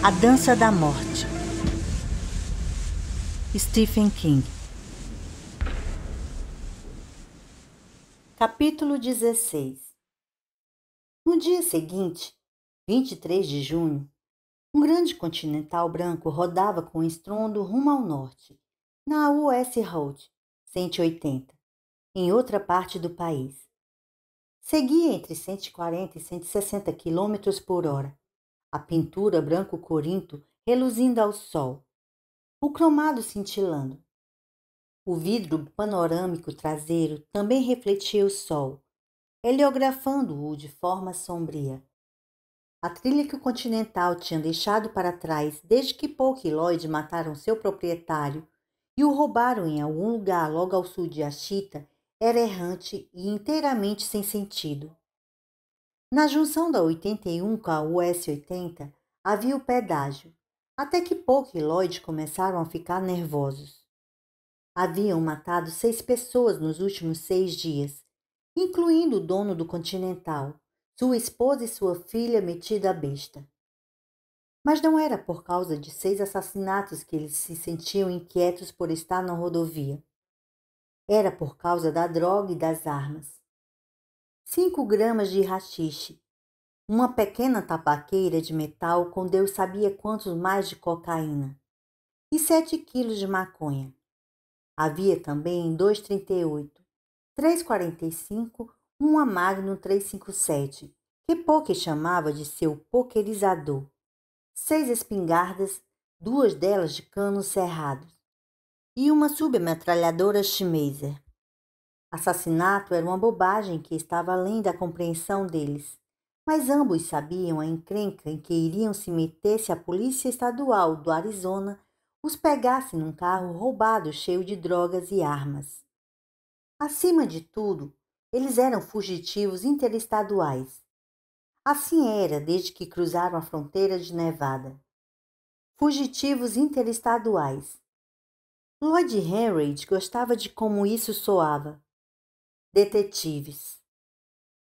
A Dança da Morte. Stephen King. Capítulo 16. No dia seguinte, 23 de junho, um grande continental branco rodava com estrondo rumo ao norte, na US Road 180, em outra parte do país. Seguia entre 140 e 160 km por hora, a pintura branco corinto reluzindo ao sol, o cromado cintilando. O vidro panorâmico traseiro também refletia o sol, heliografando-o de forma sombria. A trilha que o Continental tinha deixado para trás desde que Polk e Lloyd mataram seu proprietário e o roubaram em algum lugar logo ao sul de Ashita era errante e inteiramente sem sentido. Na junção da 81 com a US 80 havia o pedágio, até que Polk e Lloyd começaram a ficar nervosos. Haviam matado 6 pessoas nos últimos 6 dias, incluindo o dono do Continental, sua esposa e sua filha metida à besta. Mas não era por causa de 6 assassinatos que eles se sentiam inquietos por estar na rodovia. Era por causa da droga e das armas. 5 gramas de haxixe, uma pequena tabaqueira de metal com Deus sabia quantos mais de cocaína, e 7 quilos de maconha. Havia também 2,38, 3,45, uma Magnum 357, que Polk chamava de seu pokerizador, 6 espingardas, 2 delas de canos cerrados, e uma submetralhadora Schmeisser. Assassinato era uma bobagem que estava além da compreensão deles, mas ambos sabiam a encrenca em que iriam se meter se a Polícia Estadual do Arizona os pegasse num carro roubado cheio de drogas e armas. Acima de tudo, eles eram fugitivos interestaduais. Assim era desde que cruzaram a fronteira de Nevada. Fugitivos interestaduais. Lloyd Henry gostava de como isso soava. Detetives.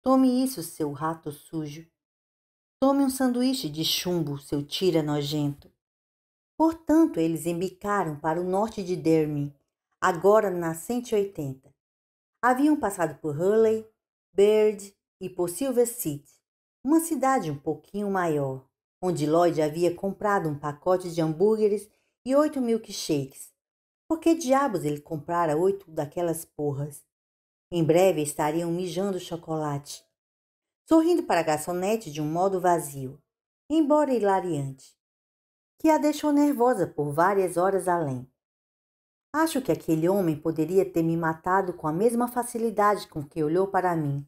Tome isso, seu rato sujo. Tome um sanduíche de chumbo, seu tira nojento. Portanto, eles embicaram para o norte de Dermy, agora na 180. Haviam passado por Hurley, Bird e por Silver City, uma cidade um pouquinho maior, onde Lloyd havia comprado um pacote de hambúrgueres e 8 milkshakes. Por que diabos ele comprara 8 daquelas porras? Em breve estariam mijando chocolate. Sorrindo para a garçonete de um modo vazio, embora hilariante, que a deixou nervosa por várias horas além. Acho que aquele homem poderia ter me matado com a mesma facilidade com que olhou para mim,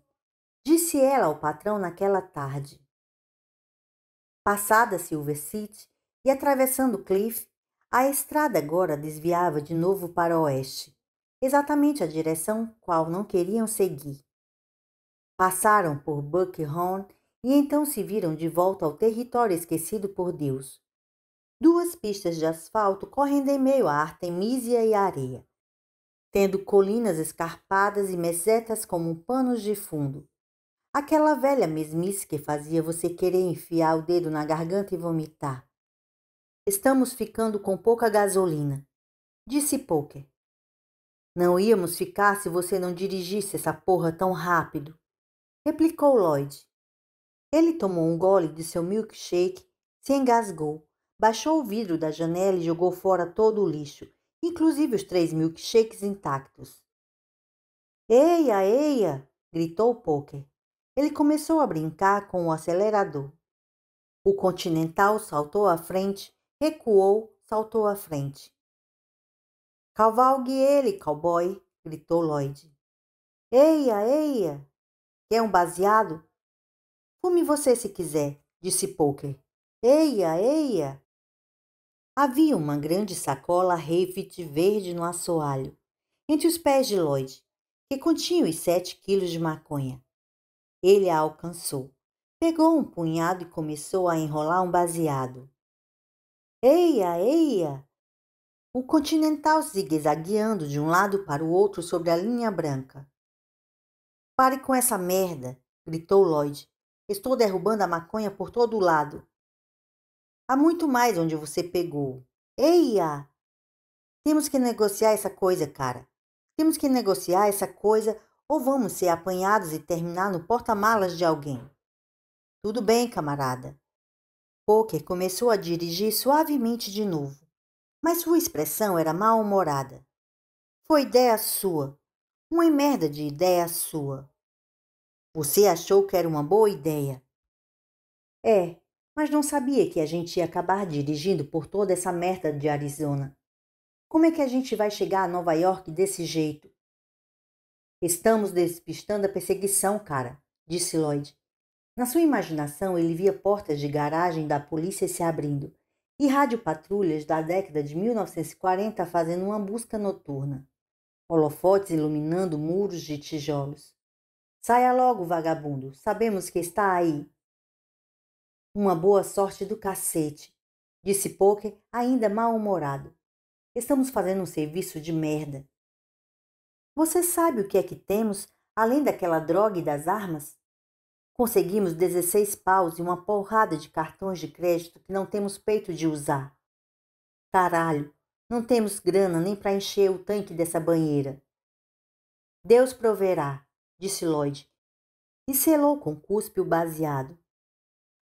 disse ela ao patrão naquela tarde. Passada Silver City e atravessando Cliff, a estrada agora desviava de novo para o oeste, exatamente a direção qual não queriam seguir. Passaram por Buckhorn e então se viram de volta ao território esquecido por Deus. 2 pistas de asfalto correndo em meio a artemísia e areia, tendo colinas escarpadas e mesetas como panos de fundo. Aquela velha mesmice que fazia você querer enfiar o dedo na garganta e vomitar. Estamos ficando com pouca gasolina, disse Poker. Não íamos ficar se você não dirigisse essa porra tão rápido, replicou Lloyd. Ele tomou um gole de seu milkshake, se engasgou, baixou o vidro da janela e jogou fora todo o lixo, inclusive os 3 milkshakes intactos. Eia, eia! Gritou Poker. Ele começou a brincar com o acelerador. O Continental saltou à frente, recuou, saltou à frente. Cavalgue ele, cowboy! Gritou Lloyd. Eia, eia! Quer um baseado? Fume você se quiser, disse Poker. Eia, eia! Havia uma grande sacola Hayfit verde no assoalho, entre os pés de Lloyd, que continha os 7 quilos de maconha. Ele a alcançou, pegou um punhado e começou a enrolar um baseado. Eia, eia! O Continental zigue-zagueando de um lado para o outro sobre a linha branca. Pare com essa merda, gritou Lloyd. Estou derrubando a maconha por todo o lado. Há muito mais onde você pegou. Eia! Temos que negociar essa coisa, cara. Temos que negociar essa coisa ou vamos ser apanhados e terminar no porta-malas de alguém. Tudo bem, camarada. Poker começou a dirigir suavemente de novo, mas sua expressão era mal-humorada. Foi ideia sua. Uma merda de ideia sua. Você achou que era uma boa ideia. É, mas não sabia que a gente ia acabar dirigindo por toda essa merda de Arizona. Como é que a gente vai chegar a Nova York desse jeito? Estamos despistando a perseguição, cara, disse Lloyd. Na sua imaginação, ele via portas de garagem da polícia se abrindo e radiopatrulhas da década de 1940 fazendo uma busca noturna. Holofotes iluminando muros de tijolos. Saia logo, vagabundo. Sabemos que está aí. Uma boa sorte do cacete, disse Poker, ainda mal-humorado. Estamos fazendo um serviço de merda. Você sabe o que é que temos, além daquela droga e das armas? Conseguimos 16 paus e uma porrada de cartões de crédito que não temos peito de usar. Caralho, não temos grana nem para encher o tanque dessa banheira. Deus proverá, disse Lloyd, e selou com cuspe o baseado.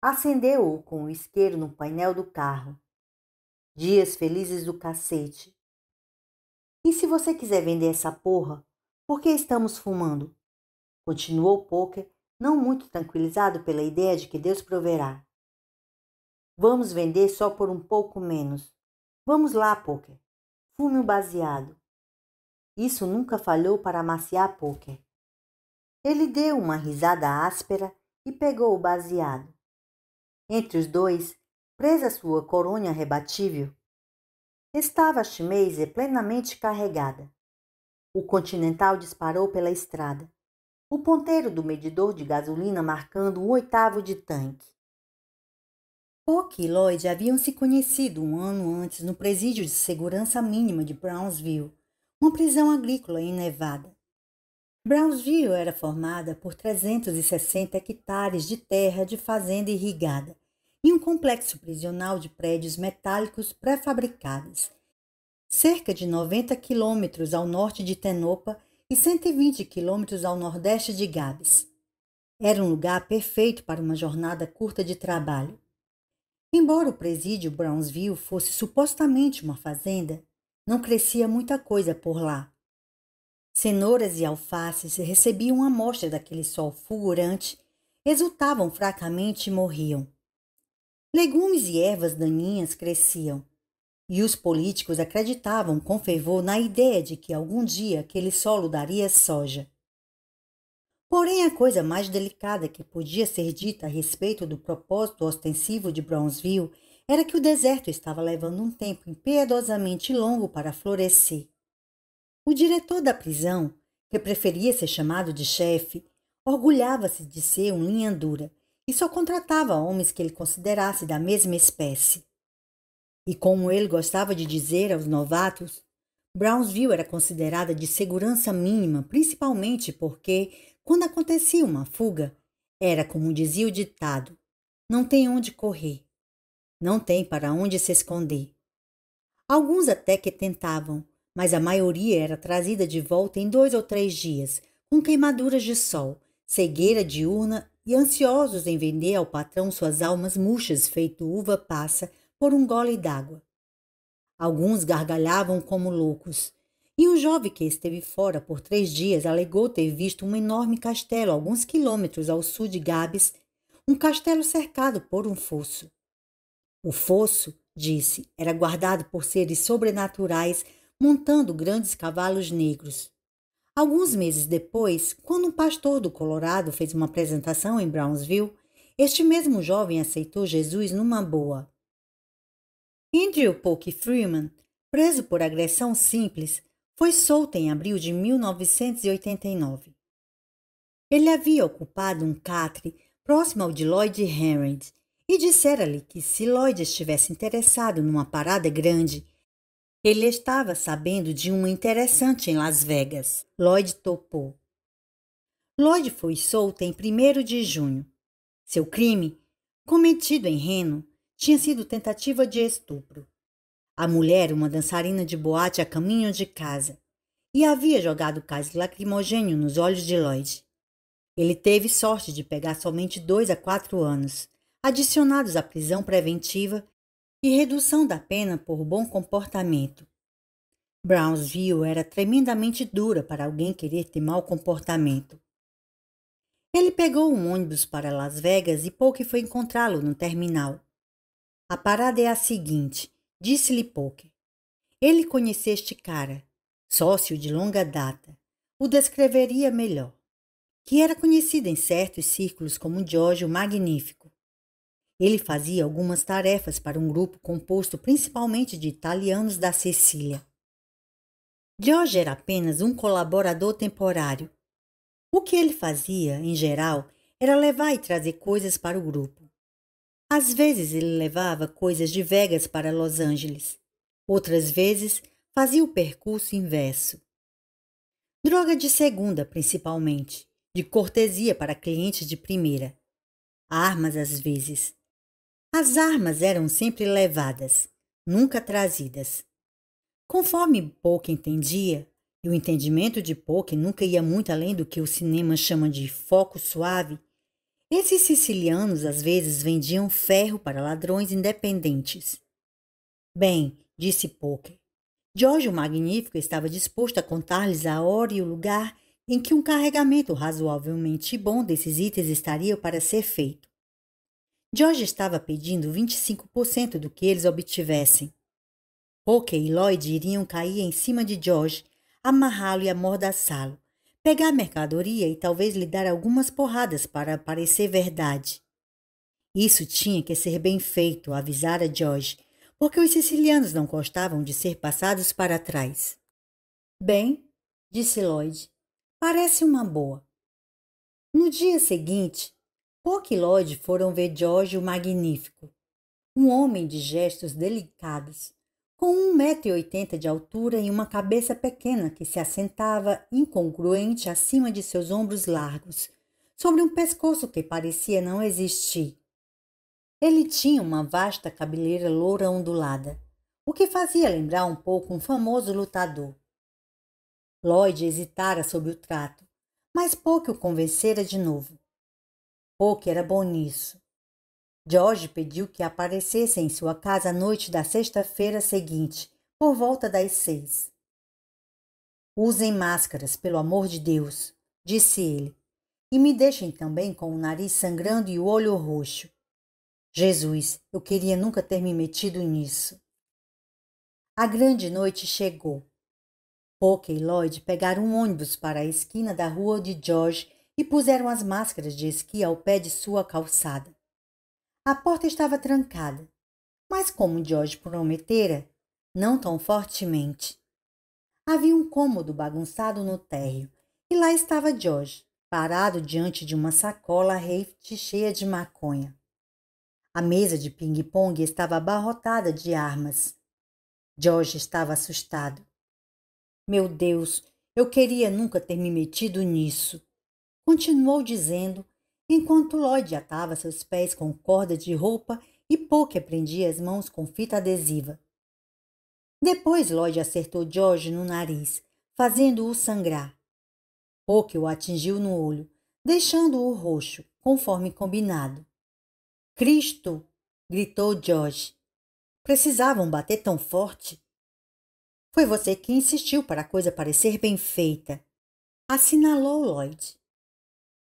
Acendeu-o com o isqueiro no painel do carro. Dias felizes do cacete. E se você quiser vender essa porra, por que estamos fumando? Continuou Poker, não muito tranquilizado pela ideia de que Deus proverá. Vamos vender só por um pouco menos. Vamos lá, Poker. Fume o baseado. Isso nunca falhou para amaciar Poker. Ele deu uma risada áspera e pegou o baseado. Entre os dois, presa sua coronha rebatível, estava a Schmeiser plenamente carregada. O Continental disparou pela estrada, o ponteiro do medidor de gasolina marcando 1/8 de tanque. Poke e Lloyd haviam se conhecido um ano antes no presídio de segurança mínima de Brownsville, uma prisão agrícola em Nevada. Brownsville era formada por 360 hectares de terra de fazenda irrigada e um complexo prisional de prédios metálicos pré-fabricados, cerca de 90 quilômetros ao norte de Tenopa e 120 quilômetros ao nordeste de Gabs. Era um lugar perfeito para uma jornada curta de trabalho. Embora o presídio Brownsville fosse supostamente uma fazenda, não crescia muita coisa por lá. Cenouras e alfaces recebiam uma amostra daquele sol fulgurante, exultavam fracamente e morriam. Legumes e ervas daninhas cresciam, e os políticos acreditavam com fervor na ideia de que algum dia aquele solo daria soja. Porém, a coisa mais delicada que podia ser dita a respeito do propósito ostensivo de Brownsville era que o deserto estava levando um tempo impiedosamente longo para florescer. O diretor da prisão, que preferia ser chamado de chefe, orgulhava-se de ser um linha dura e só contratava homens que ele considerasse da mesma espécie. E como ele gostava de dizer aos novatos, Brownsville era considerada de segurança mínima, principalmente porque, quando acontecia uma fuga, era como dizia o ditado: não tem onde correr, não tem para onde se esconder. Alguns até que tentavam, mas a maioria era trazida de volta em 2 ou 3 dias, com queimaduras de sol, cegueira diurna e ansiosos em vender ao patrão suas almas murchas feito uva passa por um gole d'água. Alguns gargalhavam como loucos, e um jovem que esteve fora por 3 dias alegou ter visto um enorme castelo a alguns quilômetros ao sul de Gabes, um castelo cercado por um fosso. O fosso, disse, era guardado por seres sobrenaturais montando grandes cavalos negros. Alguns meses depois, quando um pastor do Colorado fez uma apresentação em Brownsville, este mesmo jovem aceitou Jesus numa boa. Andrew Polk Freeman, preso por agressão simples, foi solto em abril de 1989. Ele havia ocupado um catre próximo ao de Lloyd Henry e dissera-lhe que se Lloyd estivesse interessado numa parada grande, ele estava sabendo de uma interessante em Las Vegas. Lloyd topou. Lloyd foi solto em 1º de junho. Seu crime, cometido em Reno, Tinha sido tentativa de estupro. A mulher, uma dançarina de boate a caminho de casa, e havia jogado gás lacrimogêneo nos olhos de Lloyd. Ele teve sorte de pegar somente 2 a 4 anos, adicionados à prisão preventiva e redução da pena por bom comportamento. Brownsville era tremendamente dura para alguém querer ter mau comportamento. Ele pegou um ônibus para Las Vegas e Polk foi encontrá-lo no terminal. A parada é a seguinte, disse-lhe Polk. Ele conhecia este cara, sócio de longa data. O descreveria melhor. Que era conhecido em certos círculos como George o Magnífico. Ele fazia algumas tarefas para um grupo composto principalmente de italianos da Sicília. George era apenas um colaborador temporário. O que ele fazia, em geral, era levar e trazer coisas para o grupo. Às vezes ele levava coisas de Vegas para Los Angeles. Outras vezes fazia o percurso inverso. Droga de segunda, principalmente, de cortesia para clientes de primeira. Armas às vezes. As armas eram sempre levadas, nunca trazidas. Conforme Polk entendia, e o entendimento de Polk nunca ia muito além do que o cinema chama de foco suave, esses sicilianos às vezes vendiam ferro para ladrões independentes. Bem, disse Polk, George o Magnífico estava disposto a contar-lhes a hora e o lugar em que um carregamento razoavelmente bom desses itens estaria para ser feito. George estava pedindo 25% do que eles obtivessem. Polk e Lloyd iriam cair em cima de George, amarrá-lo e amordaçá-lo, pegar a mercadoria e talvez lhe dar algumas porradas para parecer verdade. Isso tinha que ser bem feito, avisara George, porque os sicilianos não gostavam de ser passados para trás. Bem, disse Lloyd, parece uma boa. No dia seguinte, Polk e Lloyd foram ver George o Magnífico, um homem de gestos delicados, com 1,80 m de altura e uma cabeça pequena que se assentava incongruente acima de seus ombros largos, sobre um pescoço que parecia não existir. Ele tinha uma vasta cabeleira loura ondulada, o que fazia lembrar um pouco um famoso lutador. Lloyd hesitara sobre o trato, mas Polk o convencera de novo. Polk era bom nisso. George pediu que aparecesse em sua casa à noite da sexta-feira seguinte, por volta das 6. Usem máscaras, pelo amor de Deus, disse ele, e me deixem também com o nariz sangrando e o olho roxo. Jesus, eu queria nunca ter me metido nisso. A grande noite chegou. Polk e Lloyd pegaram um ônibus para a esquina da rua de George e puseram as máscaras de esqui ao pé de sua calçada. A porta estava trancada, mas como George prometera, não tão fortemente. Havia um cômodo bagunçado no térreo, e lá estava George, parado diante de uma sacola Raft cheia de maconha. A mesa de ping-pong estava abarrotada de armas. George estava assustado. Meu Deus, eu queria nunca ter me metido nisso, continuou dizendo, enquanto Lloyd atava seus pés com corda de roupa e Polk prendia as mãos com fita adesiva. Depois Lloyd acertou George no nariz, fazendo-o sangrar. Polk o atingiu no olho, deixando-o roxo, conforme combinado. Cristo! Gritou George. Precisavam bater tão forte? Foi você que insistiu para a coisa parecer bem feita, assinalou Lloyd.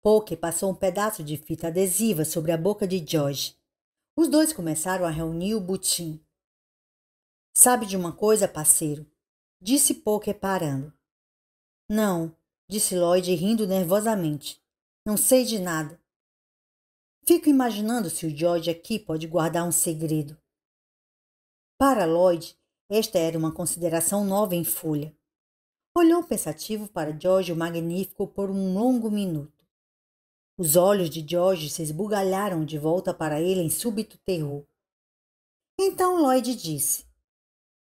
Polk passou um pedaço de fita adesiva sobre a boca de George. Os dois começaram a reunir o butim. Sabe de uma coisa, parceiro? Disse Polk parando. Não, disse Lloyd rindo nervosamente. Não sei de nada. Fico imaginando se o George aqui pode guardar um segredo. Para Lloyd, esta era uma consideração nova em folha. Olhou pensativo para George o Magnífico por um longo minuto. Os olhos de George se esbugalharam de volta para ele em súbito terror. Então Lloyd disse,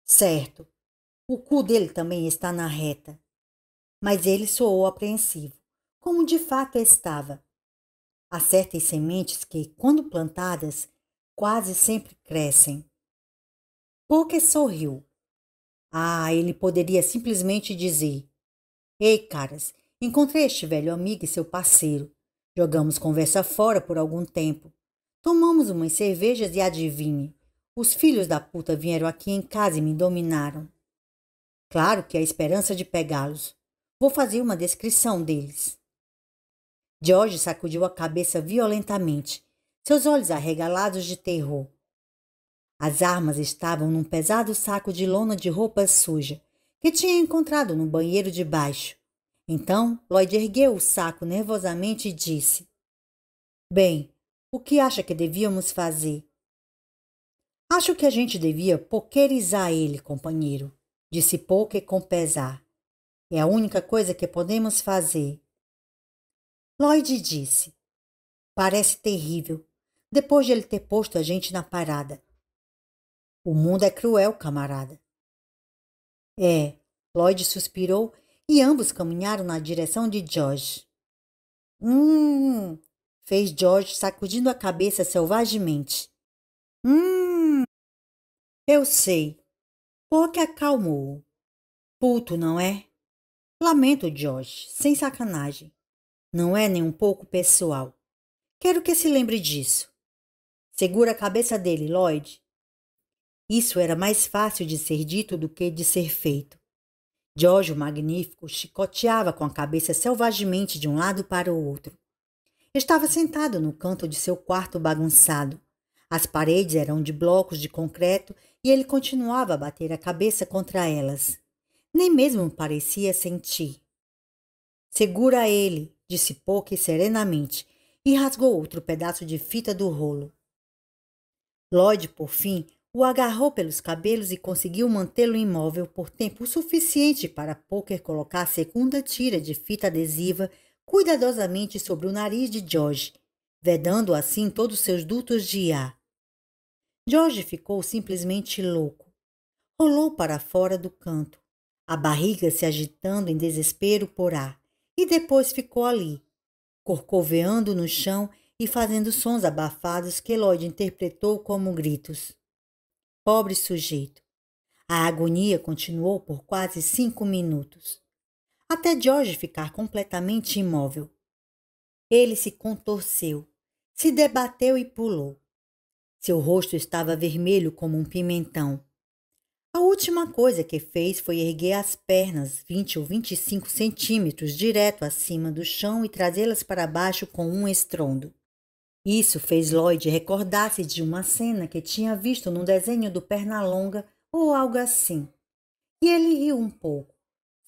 certo, o cu dele também está na reta. Mas ele soou apreensivo, como de fato estava. Há certas sementes que, quando plantadas, quase sempre crescem. Poker sorriu. Ele poderia simplesmente dizer: Ei, caras, encontrei este velho amigo e seu parceiro. Jogamos conversa fora por algum tempo. Tomamos umas cervejas e adivinhe, os filhos da puta vieram aqui em casa e me dominaram. Claro que há esperança de pegá-los. Vou fazer uma descrição deles. George sacudiu a cabeça violentamente, seus olhos arregalados de terror. As armas estavam num pesado saco de lona de roupa suja, que tinha encontrado no banheiro de baixo. Então, Lloyd ergueu o saco nervosamente e disse: Bem, o que acha que devíamos fazer? Acho que a gente devia pokerizar ele, companheiro, disse Poker com pesar. É a única coisa que podemos fazer. Lloyd disse: Parece terrível, depois de ele ter posto a gente na parada. O mundo é cruel, camarada. É, Lloyd suspirou e ambos caminharam na direção de George. Fez George sacudindo a cabeça selvagemente. Eu sei. Poke acalmou-o. Puto, não é? Lamento, George, sem sacanagem. Não é nem um pouco pessoal. Quero que se lembre disso. Segura a cabeça dele, Lloyd. Isso era mais fácil de ser dito do que de ser feito. George, o magnífico, chicoteava com a cabeça selvagemente de um lado para o outro. Estava sentado no canto de seu quarto bagunçado. As paredes eram de blocos de concreto e ele continuava a bater a cabeça contra elas. Nem mesmo parecia sentir. Segura ele, disse Poke serenamente, e rasgou outro pedaço de fita do rolo. Lloyd, por fim, o agarrou pelos cabelos e conseguiu mantê-lo imóvel por tempo suficiente para Poker colocar a segunda tira de fita adesiva cuidadosamente sobre o nariz de George, vedando assim todos seus dutos de ar. George ficou simplesmente louco. Rolou para fora do canto, a barriga se agitando em desespero por ar, e depois ficou ali, corcoveando no chão e fazendo sons abafados que Lloyd interpretou como gritos. Pobre sujeito. A agonia continuou por quase 5 minutos, até George ficar completamente imóvel. Ele se contorceu, se debateu e pulou. Seu rosto estava vermelho como um pimentão. A última coisa que fez foi erguer as pernas 20 ou 25 centímetros direto acima do chão e trazê-las para baixo com um estrondo. Isso fez Lloyd recordar-se de uma cena que tinha visto num desenho do Pernalonga ou algo assim. E ele riu um pouco,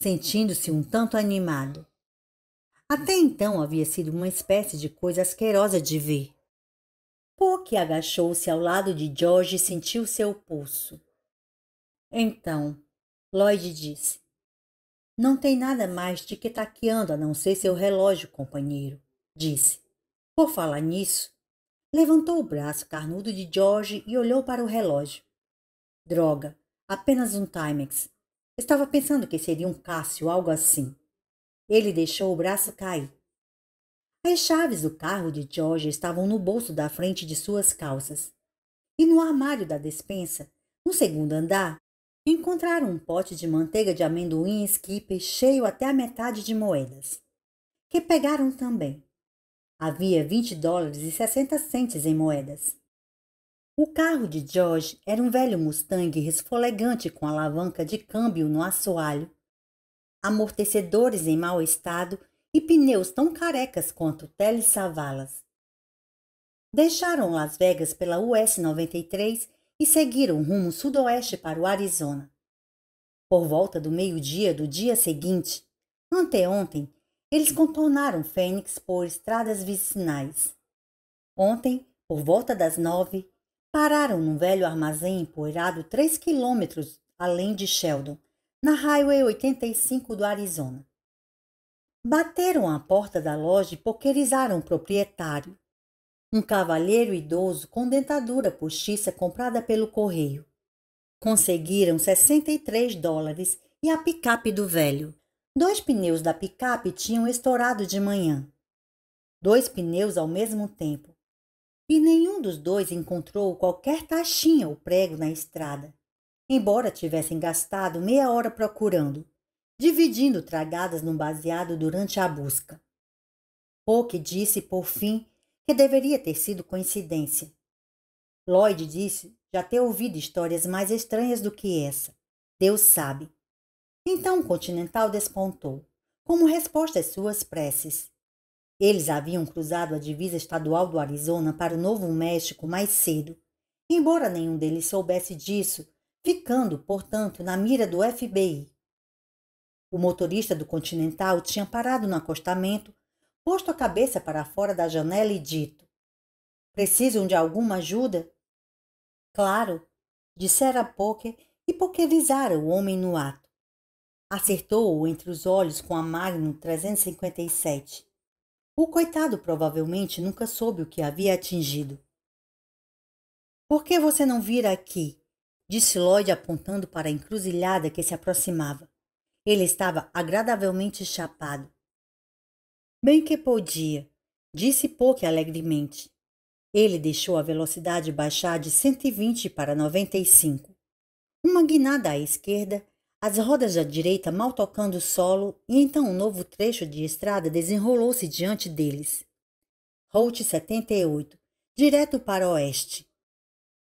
sentindo-se um tanto animado. Até então havia sido uma espécie de coisa asquerosa de ver. Poke agachou-se ao lado de George e sentiu seu pulso. Então, Lloyd disse, não tem nada mais tic-taqueando a não ser seu relógio, companheiro, disse. Por falar nisso, levantou o braço carnudo de George e olhou para o relógio. Droga, apenas um Timex. Estava pensando que seria um Cássio, algo assim. Ele deixou o braço cair. As chaves do carro de George estavam no bolso da frente de suas calças. E no armário da despensa, no segundo andar, encontraram um pote de manteiga de amendoim Skipper cheio até a metade de moedas, que pegaram também. Havia $20,60 em moedas. O carro de George era um velho Mustang resfolegante com alavanca de câmbio no assoalho, amortecedores em mau estado e pneus tão carecas quanto telesavalas. Deixaram Las Vegas pela US 93 e seguiram rumo sudoeste para o Arizona. Por volta do meio-dia do dia seguinte, anteontem, eles contornaram Phoenix por estradas vicinais. Ontem, por volta das 9, pararam num velho armazém empoeirado 3 quilômetros além de Sheldon, na Highway 85 do Arizona. Bateram à porta da loja e pokerizaram o proprietário, um cavalheiro idoso com dentadura postiça comprada pelo correio. Conseguiram $63 e a picape do velho. 2 pneus da picape tinham estourado de manhã. 2 pneus ao mesmo tempo. e nenhum dos dois encontrou qualquer taxinha ou prego na estrada, embora tivessem gastado meia hora procurando, dividindo tragadas no baseado durante a busca. Poke disse, por fim, que deveria ter sido coincidência. Lloyd disse já ter ouvido histórias mais estranhas do que essa. Deus sabe. Então o Continental despontou, como resposta às suas preces. Eles haviam cruzado a divisa estadual do Arizona para o Novo México mais cedo, embora nenhum deles soubesse disso, ficando, portanto, na mira do FBI. O motorista do Continental tinha parado no acostamento, posto a cabeça para fora da janela e dito: "Precisam de alguma ajuda?" "Claro", dissera Poker e pulverizara o homem no ato. Acertou-o entre os olhos com a Magnum 357. O coitado provavelmente nunca soube o que havia atingido. "Por que você não vira aqui?" disse Lloyd apontando para a encruzilhada que se aproximava. Ele estava agradavelmente chapado. "Bem que podia", disse Poke alegremente. Ele deixou a velocidade baixar de 120 para 95. Uma guinada à esquerda, as rodas da direita mal tocando o solo, e então um novo trecho de estrada desenrolou-se diante deles. Route 78, direto para o oeste.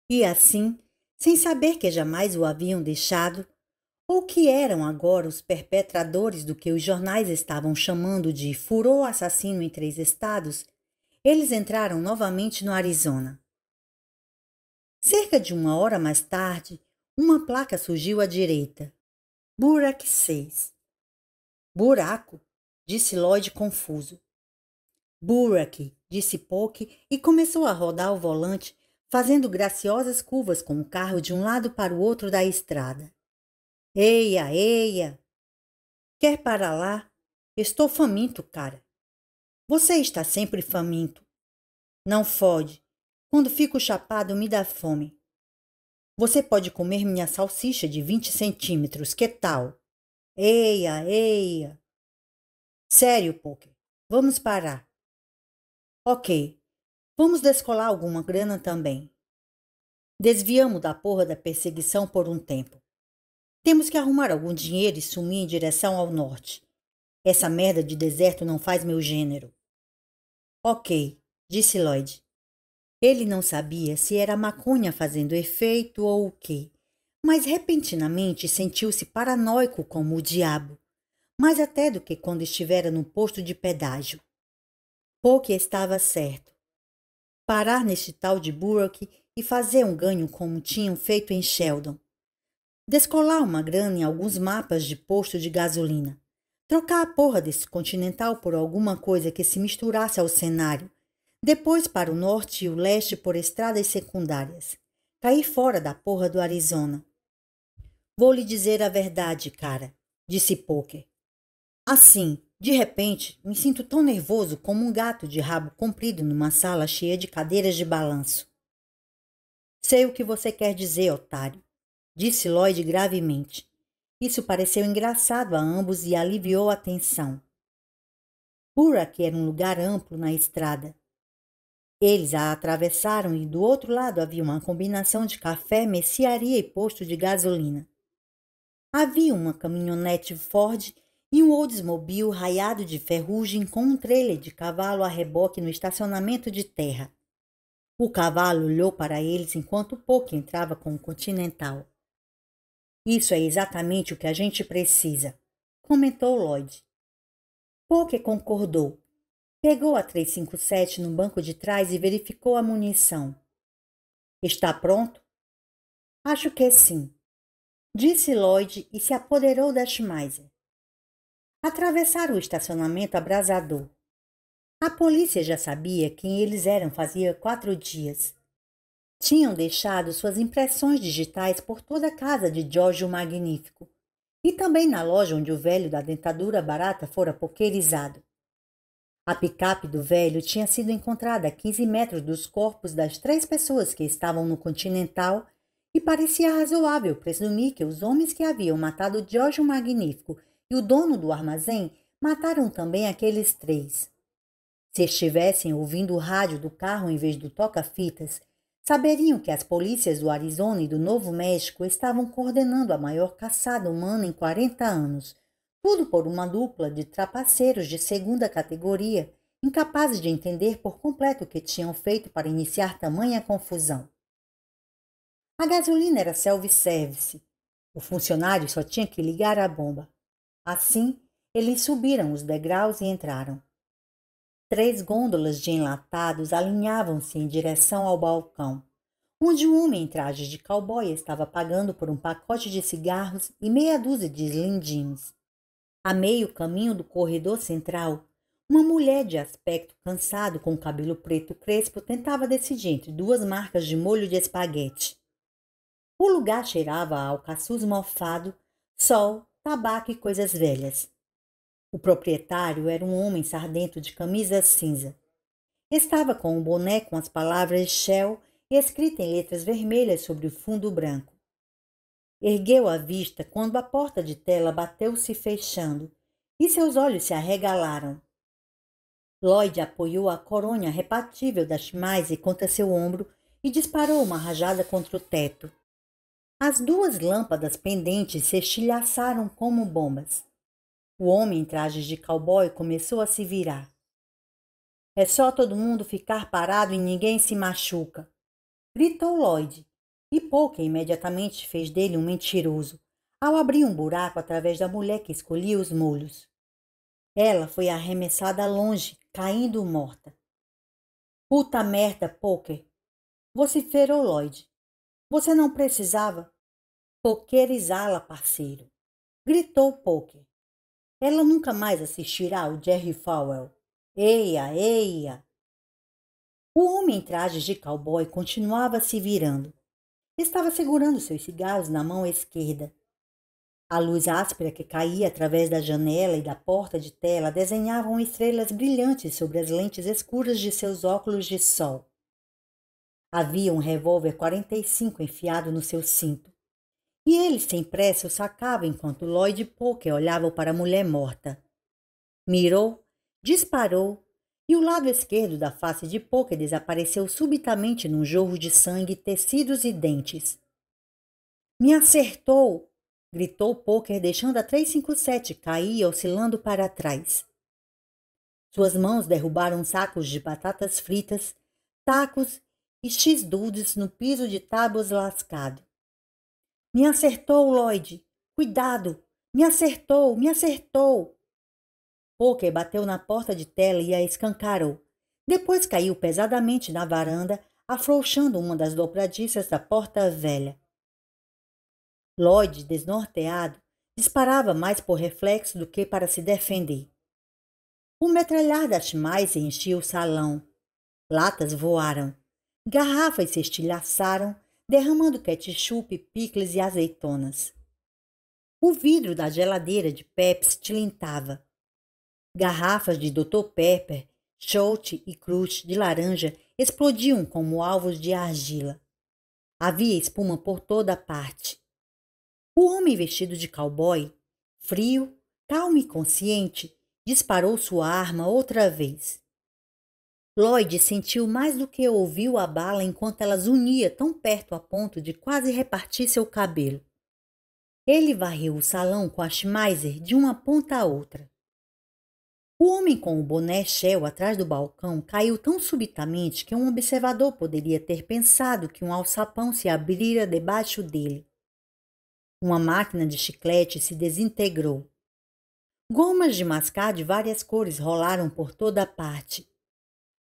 E assim, sem saber que jamais o haviam deixado, ou que eram agora os perpetradores do que os jornais estavam chamando de furor assassino em 3 estados, eles entraram novamente no Arizona. Cerca de 1 hora mais tarde, uma placa surgiu à direita. Burac 6. "Buraco?" disse Lloyd confuso. "Burac", disse Poke e começou a rodar o volante, fazendo graciosas curvas com o carro de um lado para o outro da estrada. "Eia, eia! Quer parar lá? Estou faminto, cara." "Você está sempre faminto." "Não fode. Quando fico chapado me dá fome." "Você pode comer minha salsicha de 20 centímetros, que tal?" "Eia, eia!" "Sério, Poker. Vamos parar." "Ok. Vamos descolar alguma grana também." "Desviamos da porra da perseguição por um tempo. Temos que arrumar algum dinheiro e sumir em direção ao norte. Essa merda de deserto não faz meu gênero." "Ok", disse Lloyd. Ele não sabia se era a maconha fazendo efeito ou o quê, mas repentinamente sentiu-se paranoico como o diabo, mais até do que quando estivera no posto de pedágio. Poke estava certo. Parar neste tal de Burac e fazer um ganho como tinham feito em Sheldon. Descolar uma grana em alguns mapas de posto de gasolina. Trocar a porra desse Continental por alguma coisa que se misturasse ao cenário. Depois para o norte e o leste por estradas secundárias. Cair fora da porra do Arizona. "Vou lhe dizer a verdade, cara", disse Poker. "Assim, de repente, me sinto tão nervoso como um gato de rabo comprido numa sala cheia de cadeiras de balanço." "Sei o que você quer dizer, otário", disse Lloyd gravemente. Isso pareceu engraçado a ambos e aliviou a tensão. Burac era um lugar amplo na estrada. Eles a atravessaram e do outro lado havia uma combinação de café, mercearia e posto de gasolina. Havia uma caminhonete Ford e um Oldsmobile raiado de ferrugem com um trailer de cavalo a reboque no estacionamento de terra. O cavalo olhou para eles enquanto Poke entrava com o Continental. "Isso é exatamente o que a gente precisa", comentou Lloyd. Poke concordou. Pegou a 357 no banco de trás e verificou a munição. "Está pronto?" "Acho que sim", disse Lloyd e se apoderou da Schmeiser. Atravessaram o estacionamento abrasador. A polícia já sabia quem eles eram fazia 4 dias. Tinham deixado suas impressões digitais por toda a casa de George o Magnífico e também na loja onde o velho da dentadura barata fora poquerizado. A picape do velho tinha sido encontrada a 15 metros dos corpos das 3 pessoas que estavam no Continental e parecia razoável presumir que os homens que haviam matado George o Magnífico e o dono do armazém mataram também aqueles 3. Se estivessem ouvindo o rádio do carro em vez do toca-fitas, saberiam que as polícias do Arizona e do Novo México estavam coordenando a maior caçada humana em 40 anos, tudo por uma dupla de trapaceiros de segunda categoria, incapazes de entender por completo o que tinham feito para iniciar tamanha confusão. A gasolina era self-service. O funcionário só tinha que ligar a bomba. Assim, eles subiram os degraus e entraram. 3 gôndolas de enlatados alinhavam-se em direção ao balcão, onde um homem em traje de cowboy estava pagando por um pacote de cigarros e meia dúzia de Slim Jims. A meio caminho do corredor central, uma mulher de aspecto cansado com cabelo preto crespo tentava decidir entre 2 marcas de molho de espaguete. O lugar cheirava a alcaçuz mofado, sol, tabaco e coisas velhas. O proprietário era um homem sardento de camisa cinza. Estava com um boné com as palavras Shell escrita em letras vermelhas sobre o fundo branco. Ergueu a vista quando a porta de tela bateu-se fechando e seus olhos se arregalaram. Lloyd apoiou a coronha repatível da Schmeisser contra seu ombro e disparou uma rajada contra o teto. As 2 lâmpadas pendentes se estilhaçaram como bombas. O homem em trajes de cowboy começou a se virar. É só todo mundo ficar parado e ninguém se machuca, gritou Lloyd, e Poker imediatamente fez dele um mentiroso, ao abrir um buraco através da mulher que escolhia os molhos. Ela foi arremessada longe, caindo morta. Puta merda, Poker! Vociferou Lloyd. Você não precisava pokerizá-la, parceiro, gritou Poker. Ela nunca mais assistirá o Jerry Falwell. Eia, eia! O homem em trajes de cowboy continuava se virando. Estava segurando seus cigarros na mão esquerda. A luz áspera que caía através da janela e da porta de tela desenhavam estrelas brilhantes sobre as lentes escuras de seus óculos de sol. Havia um revólver 45 enfiado no seu cinto, e ele sem pressa o sacava enquanto Lloyd e Poker olhavam para a mulher morta. Mirou, disparou, e o lado esquerdo da face de Poker desapareceu subitamente num jorro de sangue, tecidos e dentes. Me acertou! Gritou Poker, deixando a 357 cair, oscilando para trás. Suas mãos derrubaram sacos de batatas fritas, tacos e x-dudes no piso de tábuas lascado. Me acertou, Lloyd! Cuidado! Me acertou! Me acertou! Poker bateu na porta de tela e a escancarou. Depois caiu pesadamente na varanda, afrouxando uma das dobradiças da porta velha. Lloyd, desnorteado, disparava mais por reflexo do que para se defender. O metralhar da Schmeisser enchia o salão. Latas voaram. Garrafas se estilhaçaram, derramando ketchup, picles e azeitonas. O vidro da geladeira de Pepsi tilintava. Garrafas de Dr. Pepper, Scholte e Crush de laranja explodiam como alvos de argila. Havia espuma por toda parte. O homem vestido de cowboy, frio, calmo e consciente, disparou sua arma outra vez. Lloyd sentiu mais do que ouviu a bala enquanto ela unia tão perto a ponto de quase repartir seu cabelo. Ele varreu o salão com a Schmeisser de uma ponta a outra. O homem com o boné Shell atrás do balcão caiu tão subitamente que um observador poderia ter pensado que um alçapão se abrira debaixo dele. Uma máquina de chiclete se desintegrou. Gomas de mascar de várias cores rolaram por toda a parte.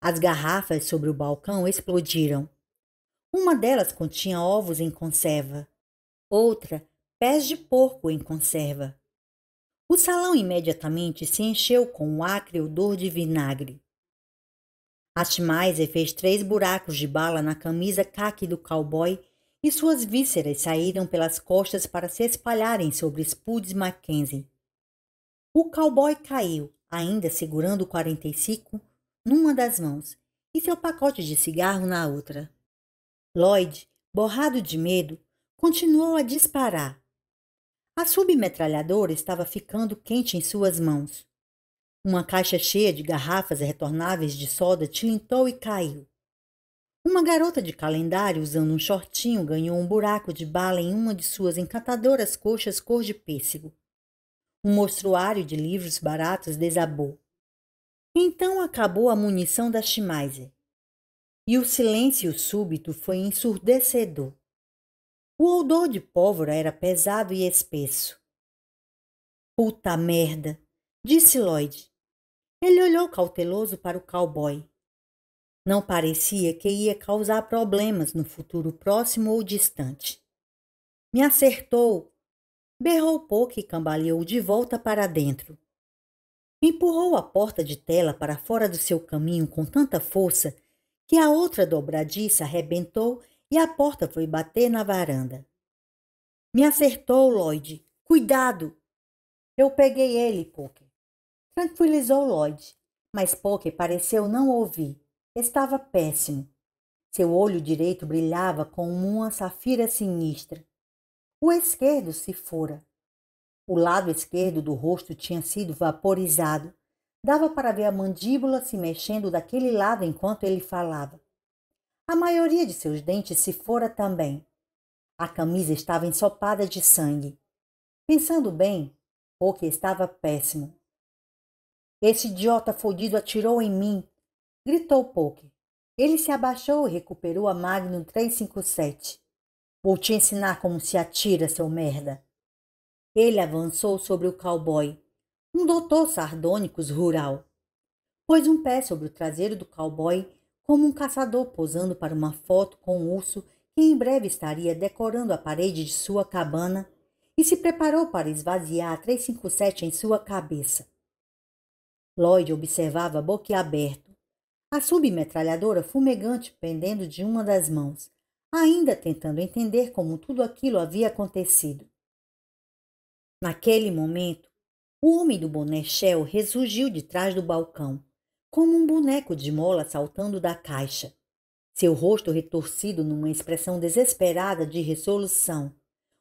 As garrafas sobre o balcão explodiram. Uma delas continha ovos em conserva. Outra, pés de porco em conserva. O salão imediatamente se encheu com um acre odor de vinagre. A Schmeisser fez 3 buracos de bala na camisa caque do cowboy e suas vísceras saíram pelas costas para se espalharem sobre Spuds Mackenzie. O cowboy caiu, ainda segurando o 45 numa das mãos e seu pacote de cigarro na outra. Lloyd, borrado de medo, continuou a disparar. A submetralhadora estava ficando quente em suas mãos. Uma caixa cheia de garrafas retornáveis de soda tilintou e caiu. Uma garota de calendário usando um shortinho ganhou um buraco de bala em uma de suas encantadoras coxas cor de pêssego. Um mostruário de livros baratos desabou. Então acabou a munição da Schmeiser. E o silêncio súbito foi ensurdecedor. O odor de pólvora era pesado e espesso. Puta merda, disse Lloyd. Ele olhou cauteloso para o cowboy. Não parecia que ia causar problemas no futuro próximo ou distante. Me acertou, berrou Polk e cambaleou de volta para dentro. Empurrou a porta de tela para fora do seu caminho com tanta força que a outra dobradiça arrebentou e a porta foi bater na varanda. Me acertou, Lloyd. Cuidado! Eu peguei ele, Polk. Tranquilizou Lloyd, mas Polk pareceu não ouvir. Estava péssimo. Seu olho direito brilhava como uma safira sinistra. O esquerdo se fora. O lado esquerdo do rosto tinha sido vaporizado. Dava para ver a mandíbula se mexendo daquele lado enquanto ele falava. A maioria de seus dentes se fora também. A camisa estava ensopada de sangue. Pensando bem, Polk estava péssimo. Esse idiota fodido atirou em mim, gritou Polk. Ele se abaixou e recuperou a Magnum 357. Vou te ensinar como se atira, seu merda. Ele avançou sobre o cowboy, um doutor sardônicos rural. Pôs um pé sobre o traseiro do cowboy, como um caçador posando para uma foto com um urso que em breve estaria decorando a parede de sua cabana, e se preparou para esvaziar a 357 em sua cabeça. Lloyd observava boquiaberto, a submetralhadora fumegante pendendo de uma das mãos, ainda tentando entender como tudo aquilo havia acontecido. Naquele momento, o homem do boné Shell ressurgiu de trás do balcão, como um boneco de mola saltando da caixa, seu rosto retorcido numa expressão desesperada de resolução,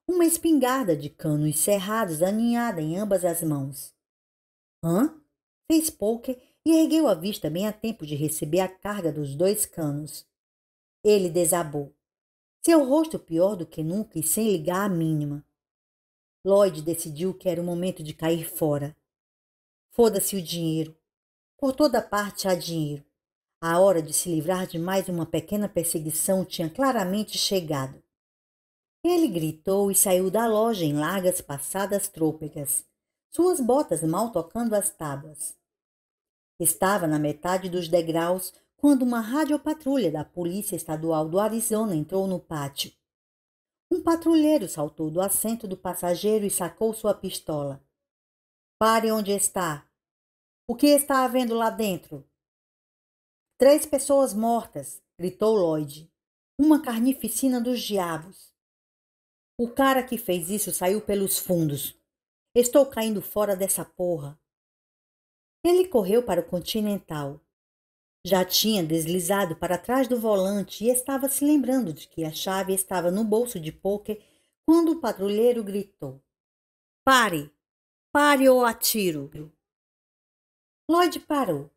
uma espingarda de canos cerrados aninhada em ambas as mãos. Hã? Fez Polk e ergueu a vista bem a tempo de receber a carga dos 2 canos. Ele desabou, seu rosto pior do que nunca e sem ligar a mínima. Lloyd decidiu que era o momento de cair fora. Foda-se o dinheiro. Por toda parte há dinheiro. A hora de se livrar de mais uma pequena perseguição tinha claramente chegado. Ele gritou e saiu da loja em largas passadas trôpegas, suas botas mal tocando as tábuas. Estava na metade dos degraus quando uma radiopatrulha da Polícia Estadual do Arizona entrou no pátio. Um patrulheiro saltou do assento do passageiro e sacou sua pistola. Pare onde está. O que está havendo lá dentro? 3 pessoas mortas, gritou Lloyd. Uma carnificina dos diabos. O cara que fez isso saiu pelos fundos. Estou caindo fora dessa porra. Ele correu para o Continental. Já tinha deslizado para trás do volante e estava se lembrando de que a chave estava no bolso de Polk quando o patrulheiro gritou. Pare! Pare ou atiro! Lloyd parou.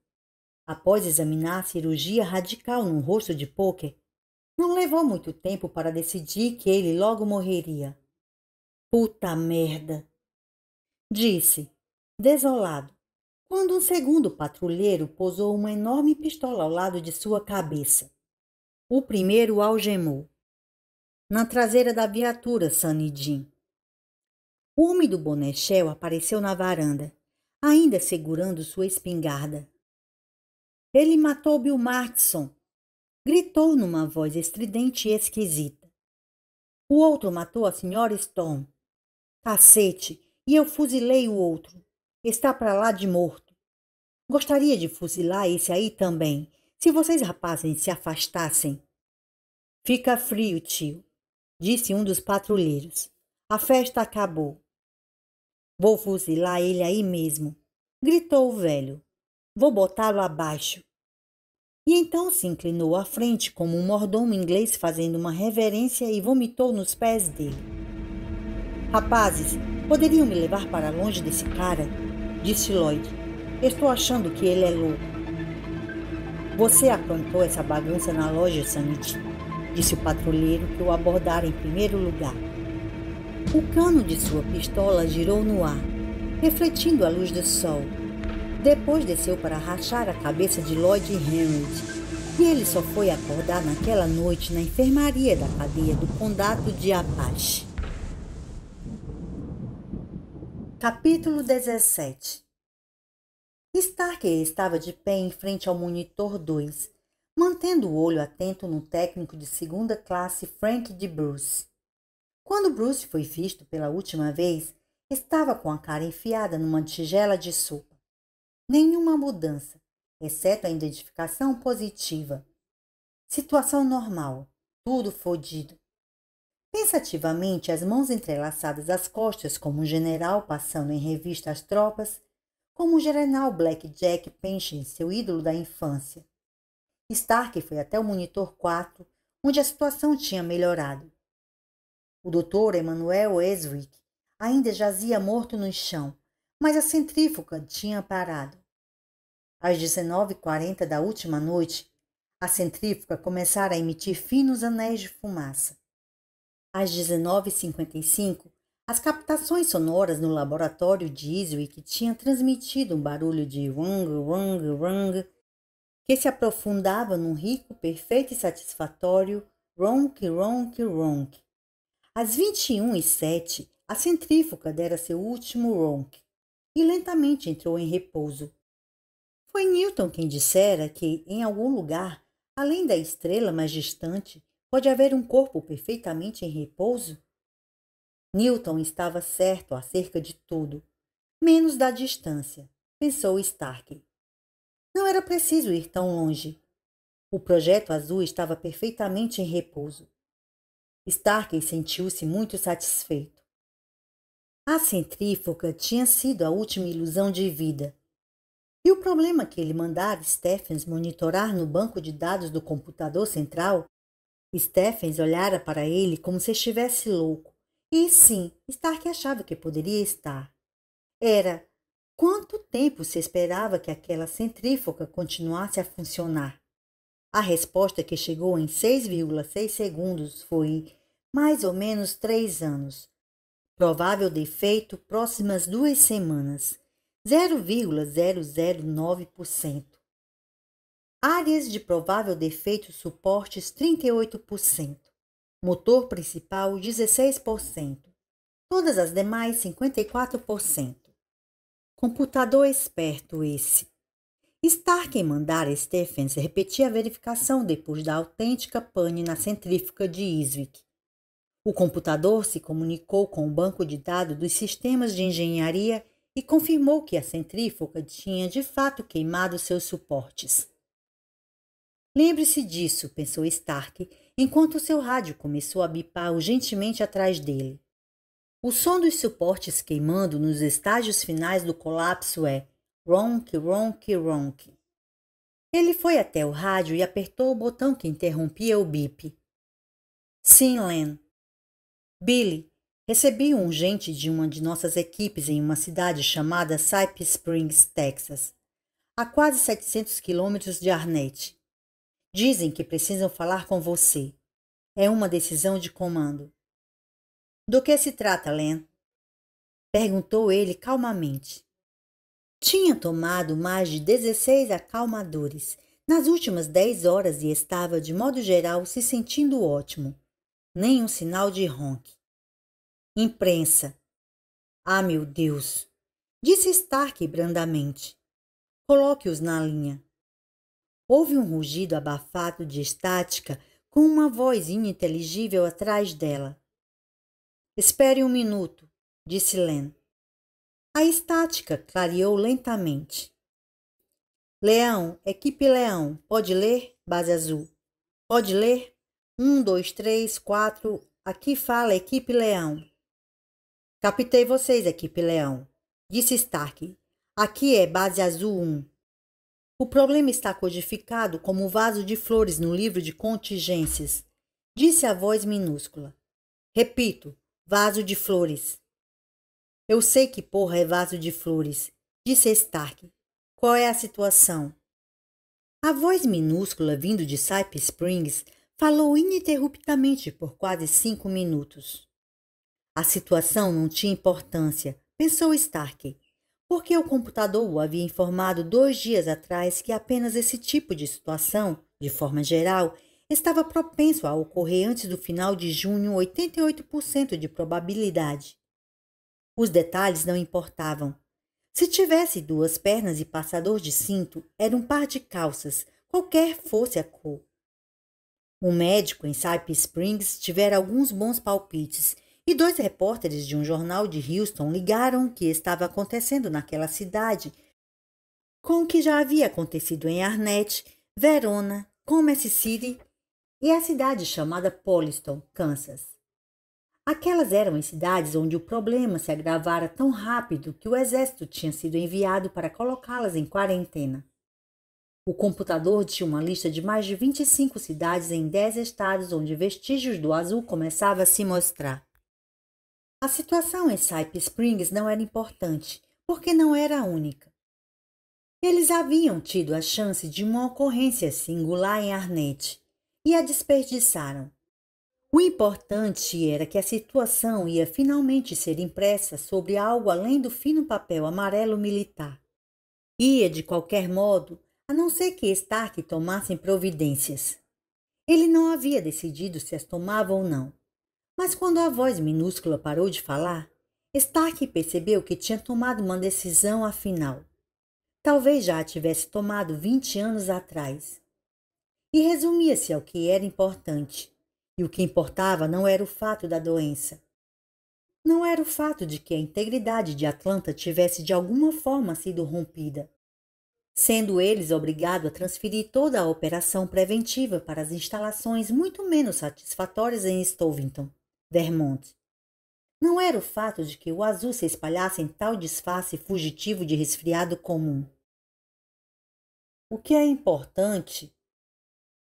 Após examinar a cirurgia radical no rosto de Polk, não levou muito tempo para decidir que ele logo morreria. Puta merda! Disse, desolado, quando um segundo patrulheiro pousou uma enorme pistola ao lado de sua cabeça. O primeiro o algemou. Na traseira da viatura, Sunny Jim. O homem do boné Shell apareceu na varanda, ainda segurando sua espingarda. Ele matou Bill Martinson, gritou numa voz estridente e esquisita. O outro matou a Sra. Storm. Cacete, e eu fuzilei o outro. Está para lá de morto. Gostaria de fuzilar esse aí também, se vocês rapazes se afastassem. Fica frio, tio, disse um dos patrulheiros. A festa acabou. Vou fuzilar ele aí mesmo, gritou o velho. Vou botá-lo abaixo. E então se inclinou à frente como um mordomo inglês fazendo uma reverência e vomitou nos pés dele. Rapazes, poderiam me levar para longe desse cara? Disse Lloyd. Estou achando que ele é louco. Você aprontou essa bagunça na loja, Sanity, disse o patrulheiro que o abordara em primeiro lugar. O cano de sua pistola girou no ar, refletindo a luz do sol. Depois desceu para rachar a cabeça de Lloyd Henry, e ele só foi acordar naquela noite na enfermaria da cadeia do condado de Apache. Capítulo 17. Stark estava de pé em frente ao monitor 2, mantendo o olho atento no técnico de segunda classe Frank de Bruce. Quando Bruce foi visto pela última vez, estava com a cara enfiada numa tigela de sopa. Nenhuma mudança, exceto a identificação positiva. Situação normal, tudo fodido. Pensativamente, as mãos entrelaçadas às costas, como um general passando em revista as tropas, como o general Blackjack Pension, seu ídolo da infância. Stark foi até o monitor 4, onde a situação tinha melhorado. O Dr. Emanuel Eswick ainda jazia morto no chão, mas a centrífuga tinha parado. Às 19h40 da última noite, a centrífuga começara a emitir finos anéis de fumaça. Às 19h55, as captações sonoras no laboratório de Eswick tinham transmitido um barulho de rung, rung, rung, que se aprofundava num rico, perfeito e satisfatório ronk, ronk, ronk. Às 21h07, a centrífuga dera seu último ronk e lentamente entrou em repouso. Foi Newton quem dissera que, em algum lugar, além da estrela mais distante, pode haver um corpo perfeitamente em repouso? Newton estava certo acerca de tudo, menos da distância, pensou Stark. Não era preciso ir tão longe. O projeto azul estava perfeitamente em repouso. Stark sentiu-se muito satisfeito. A centrífuga tinha sido a última ilusão de vida. E o problema que ele mandara Stephens monitorar no banco de dados do computador central? Stephens olhara para ele como se estivesse louco. E sim, Stark achava que poderia estar. Era quanto tempo se esperava que aquela centrífuga continuasse a funcionar? A resposta que chegou em 6,6 segundos foi mais ou menos 3 anos. Provável defeito próximas 2 semanas. 0,009%. Áreas de provável defeito suportes 38%. Motor principal 16%. Todas as demais 54%. Computador esperto esse. Stark mandara Stephens repetir a verificação depois da autêntica pane na centrífuga de Eswick. O computador se comunicou com o banco de dados dos sistemas de engenharia e confirmou que a centrífuga tinha de fato queimado seus suportes. Lembre-se disso, pensou Stark, enquanto seu rádio começou a bipar urgentemente atrás dele. O som dos suportes queimando nos estágios finais do colapso é ronk, ronk, ronk. Ele foi até o rádio e apertou o botão que interrompia o bip. Sim, Len. Billy, recebi um urgente de uma de nossas equipes em uma cidade chamada Cypress Springs, Texas, a quase 700 quilômetros de Arnett. Dizem que precisam falar com você. É uma decisão de comando. Do que se trata, Len? Perguntou ele calmamente. Tinha tomado mais de 16 acalmadores nas últimas 10 horas e estava, de modo geral, se sentindo ótimo. Nem um sinal de ronque. Imprensa. Ah, meu Deus! Disse Stark brandamente. Coloque-os na linha. Houve um rugido abafado de estática com uma voz ininteligível atrás dela. Espere um minuto, disse Len. A estática clareou lentamente. Leão, equipe Leão, pode ler? Base azul. Pode ler? 1, 2, 3, 4, aqui fala equipe Leão. Captei vocês, equipe Leão, disse Stark. Aqui é base azul 1. O problema está codificado como vaso de flores no livro de contingências, disse a voz minúscula. Repito, vaso de flores. Eu sei que porra é vaso de flores, disse Stark. Qual é a situação? A voz minúscula vindo de Cypress Springs falou ininterruptamente por quase 5 minutos. A situação não tinha importância, pensou Stark, porque o computador o havia informado 2 dias atrás que apenas esse tipo de situação, de forma geral, estava propenso a ocorrer antes do final de junho, 88% de probabilidade. Os detalhes não importavam. Se tivesse 2 pernas e passador de cinto, era um par de calças, qualquer fosse a cor. Um médico em Cypress Springs tivera alguns bons palpites e 2 repórteres de um jornal de Houston ligaram o que estava acontecendo naquela cidade com o que já havia acontecido em Arnett, Verona, Commerce City e a cidade chamada Polliston, Kansas. Aquelas eram as cidades onde o problema se agravara tão rápido que o exército tinha sido enviado para colocá-las em quarentena. O computador tinha uma lista de mais de 25 cidades em 10 estados onde vestígios do azul começavam a se mostrar. A situação em Cypress Springs não era importante, porque não era a única. Eles haviam tido a chance de uma ocorrência singular em Arnett e a desperdiçaram. O importante era que a situação ia finalmente ser impressa sobre algo além do fino papel amarelo militar. Ia, de qualquer modo, a não ser que Stark tomasse providências. Ele não havia decidido se as tomava ou não. Mas quando a voz minúscula parou de falar, Stark percebeu que tinha tomado uma decisão afinal. Talvez já a tivesse tomado 20 anos atrás. E resumia-se ao que era importante. E o que importava não era o fato da doença. Não era o fato de que a integridade de Atlanta tivesse de alguma forma sido rompida, sendo eles obrigados a transferir toda a operação preventiva para as instalações muito menos satisfatórias em Stovington, Vermont. Não era o fato de que o azul se espalhasse em tal disfarce fugitivo de resfriado comum. O que é importante...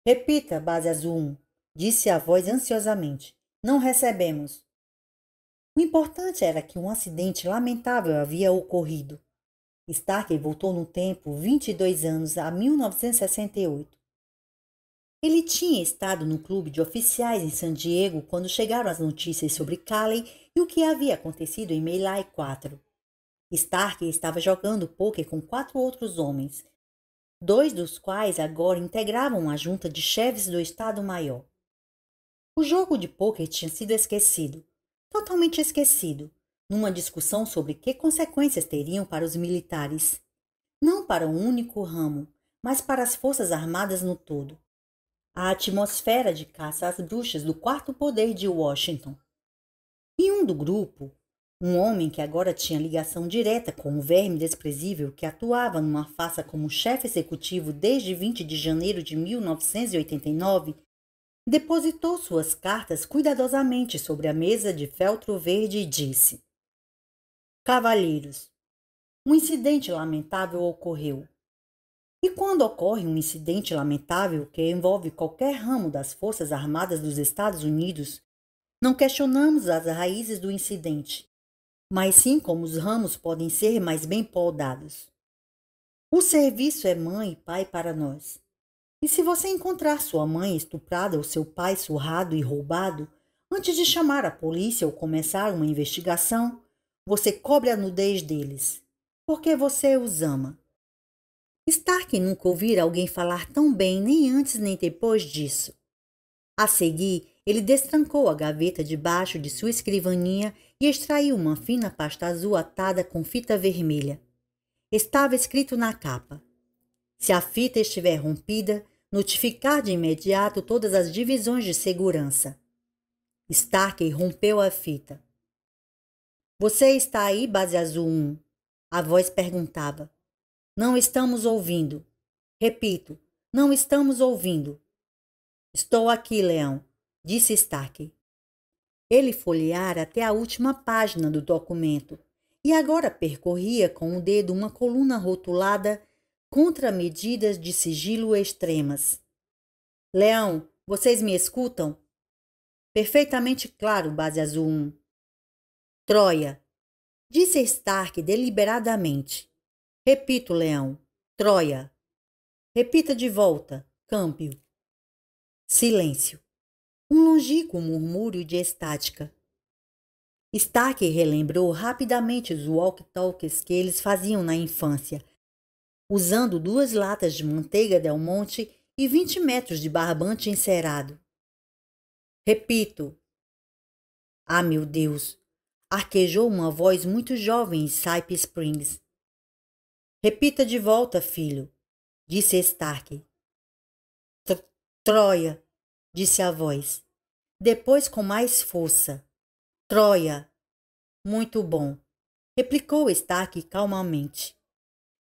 Repita, base azul 1, disse a voz ansiosamente. Não recebemos. O importante era que um acidente lamentável havia ocorrido. Stark voltou no tempo 22 anos a 1968. Ele tinha estado no clube de oficiais em San Diego quando chegaram as notícias sobre Calley e o que havia acontecido em Melee 4. Stark estava jogando pôquer com 4 outros homens, 2 dos quais agora integravam a junta de chefes do Estado-Maior. O jogo de pôquer tinha sido esquecido, totalmente esquecido, numa discussão sobre que consequências teriam para os militares, não para um único ramo, mas para as forças armadas no todo. A atmosfera de caça às bruxas do quarto poder de Washington. E um do grupo, um homem que agora tinha ligação direta com o verme desprezível que atuava numa farsa como chefe executivo desde 20 de janeiro de 1989, depositou suas cartas cuidadosamente sobre a mesa de feltro verde e disse: Cavalheiros, um incidente lamentável ocorreu. E quando ocorre um incidente lamentável que envolve qualquer ramo das Forças Armadas dos Estados Unidos, não questionamos as raízes do incidente, mas sim como os ramos podem ser mais bem podados. O serviço é mãe e pai para nós. E se você encontrar sua mãe estuprada ou seu pai surrado e roubado, antes de chamar a polícia ou começar uma investigação, você cobre a nudez deles, porque você os ama. Stark nunca ouvira alguém falar tão bem nem antes nem depois disso. A seguir, ele destrancou a gaveta debaixo de sua escrivaninha e extraiu uma fina pasta azul atada com fita vermelha. Estava escrito na capa: se a fita estiver rompida, notificar de imediato todas as divisões de segurança. Stark rompeu a fita. Você está aí, base azul 1? A voz perguntava. Não estamos ouvindo. Repito, não estamos ouvindo. Estou aqui, Leão, disse Stark. Ele folheara até a última página do documento e agora percorria com o dedo uma coluna rotulada contra medidas de sigilo extremas. Leão, vocês me escutam? Perfeitamente claro, base azul 1. Troia, disse Stark deliberadamente. Repito, Leão, Troia. Repita de volta. Câmbio. Silêncio. Um longínquo murmúrio de estática. Stark relembrou rapidamente os walkie-talkies que eles faziam na infância, usando 2 latas de manteiga Del Monte e 20 metros de barbante encerado. Repito. Ah, meu Deus! Arquejou uma voz muito jovem em Cypress Springs. Repita de volta, filho, disse Stark. Troia, disse a voz. Depois com mais força. Troia. Muito bom, replicou Stark calmamente.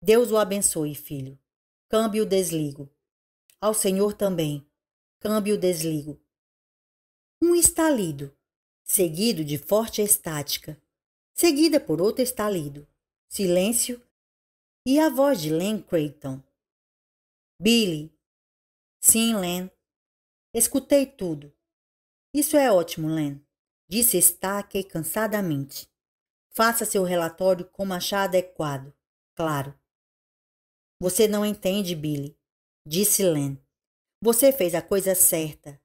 Deus o abençoe, filho. Câmbio desligo. Ao Senhor também. Câmbio desligo. Um estalido, seguido de forte estática, seguida por outro estalido. Silêncio e a voz de Len Creighton. Billy. Sim, Len. Escutei tudo. Isso é ótimo, Len, disse Stark cansadamente. Faça seu relatório como achar adequado. Claro. Você não entende, Billy, disse Len. Você fez a coisa certa.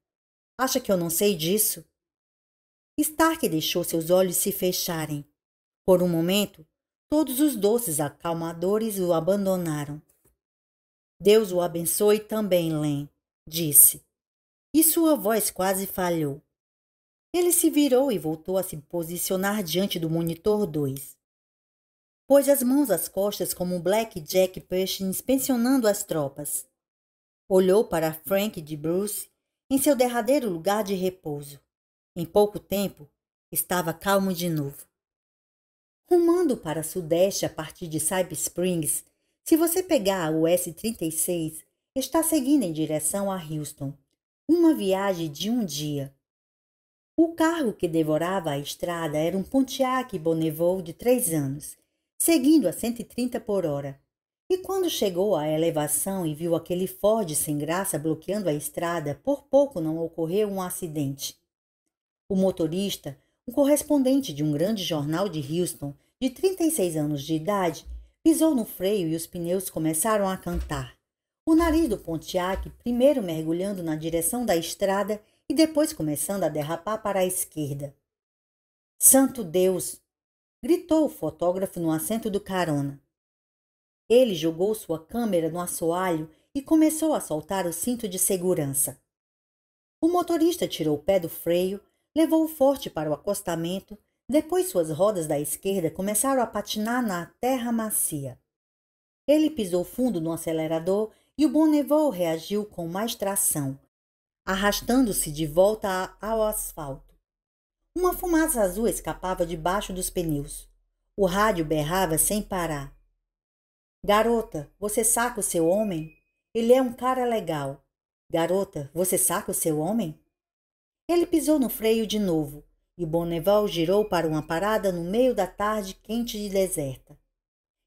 Acha que eu não sei disso? Stark deixou seus olhos se fecharem. Por um momento, todos os doces acalmadores o abandonaram. Deus o abençoe também, Len, disse. E sua voz quase falhou. Ele se virou e voltou a se posicionar diante do monitor 2. Pôs as mãos às costas como Black Jack Pershing inspecionando as tropas. Olhou para Frank de Bruce em seu derradeiro lugar de repouso. Em pouco tempo, estava calmo de novo. Rumando para sudeste a partir de Cypress Springs, se você pegar o S-36, está seguindo em direção a Houston. Uma viagem de um dia. O carro que devorava a estrada era um Pontiac Bonneville de 3 anos, seguindo a 130 por hora. E quando chegou à elevação e viu aquele Ford sem graça bloqueando a estrada, por pouco não ocorreu um acidente. O motorista, um correspondente de um grande jornal de Houston, de 36 anos de idade, pisou no freio e os pneus começaram a cantar. O nariz do Pontiac primeiro mergulhando na direção da estrada e depois começando a derrapar para a esquerda. Santo Deus! Gritou o fotógrafo no assento do carona. Ele jogou sua câmera no assoalho e começou a soltar o cinto de segurança. O motorista tirou o pé do freio, levou-o forte para o acostamento, depois suas rodas da esquerda começaram a patinar na terra macia. Ele pisou fundo no acelerador e o Bonneville reagiu com mais tração, arrastando-se de volta ao asfalto. Uma fumaça azul escapava debaixo dos pneus. O rádio berrava sem parar. Garota, você saca o seu homem? Ele é um cara legal. Garota, você saca o seu homem? Ele pisou no freio de novo e Bonneville girou para uma parada no meio da tarde quente e deserta.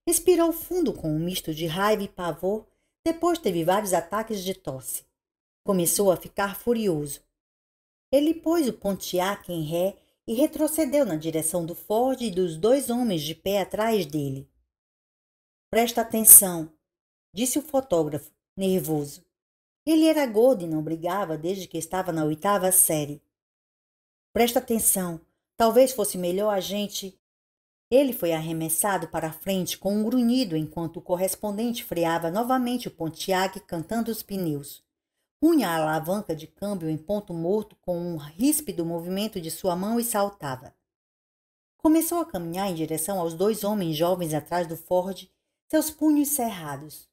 Respirou fundo com um misto de raiva e pavor, depois teve vários ataques de tosse. Começou a ficar furioso. Ele pôs o Pontiac em ré e retrocedeu na direção do Ford e dos 2 homens de pé atrás dele. Presta atenção, disse o fotógrafo, nervoso. Ele era gordo e não brigava desde que estava na 8ª série. Presta atenção, talvez fosse melhor a gente... Ele foi arremessado para a frente com um grunhido enquanto o correspondente freava novamente o Pontiac cantando os pneus. Punha a alavanca de câmbio em ponto morto com um ríspido movimento de sua mão e saltava. Começou a caminhar em direção aos 2 homens jovens atrás do Ford, seus punhos cerrados.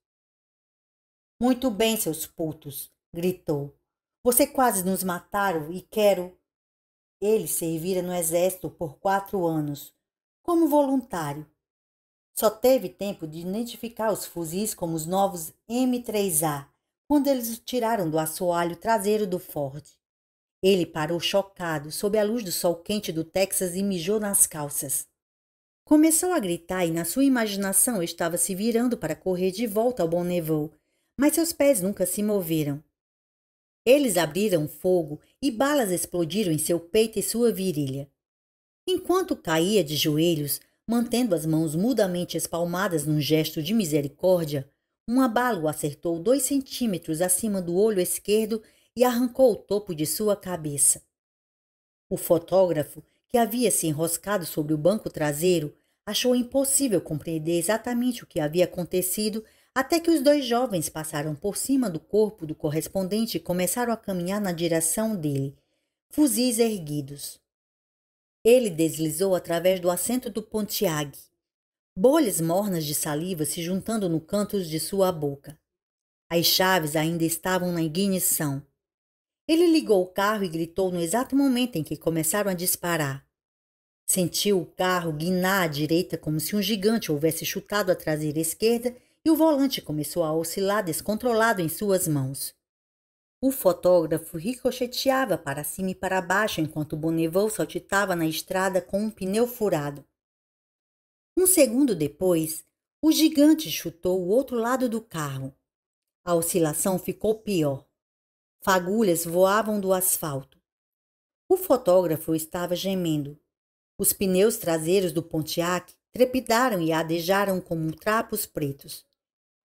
Muito bem, seus putos, gritou. Você quase nos mataram e quero... Ele servira no exército por 4 anos, como voluntário. Só teve tempo de identificar os fuzis como os novos M3A, quando eles o tiraram do assoalho traseiro do Ford. Ele parou chocado, sob a luz do sol quente do Texas e mijou nas calças. Começou a gritar e na sua imaginação estava se virando para correr de volta ao Bonneville, mas seus pés nunca se moveram. Eles abriram fogo e balas explodiram em seu peito e sua virilha. Enquanto caía de joelhos, mantendo as mãos mudamente espalmadas num gesto de misericórdia, uma bala o acertou 2 centímetros acima do olho esquerdo e arrancou o topo de sua cabeça. O fotógrafo, que havia se enroscado sobre o banco traseiro, achou impossível compreender exatamente o que havia acontecido até que os 2 jovens passaram por cima do corpo do correspondente e começaram a caminhar na direção dele, fuzis erguidos. Ele deslizou através do assento do Pontiac, bolhas mornas de saliva se juntando no canto de sua boca. As chaves ainda estavam na ignição. Ele ligou o carro e gritou no exato momento em que começaram a disparar. Sentiu o carro guinar à direita como se um gigante houvesse chutado a traseira esquerda e o volante começou a oscilar descontrolado em suas mãos. O fotógrafo ricocheteava para cima e para baixo enquanto Bonneval saltitava na estrada com um pneu furado. Um segundo depois, o gigante chutou o outro lado do carro. A oscilação ficou pior. Fagulhas voavam do asfalto. O fotógrafo estava gemendo. Os pneus traseiros do Pontiac trepidaram e adejaram como trapos pretos.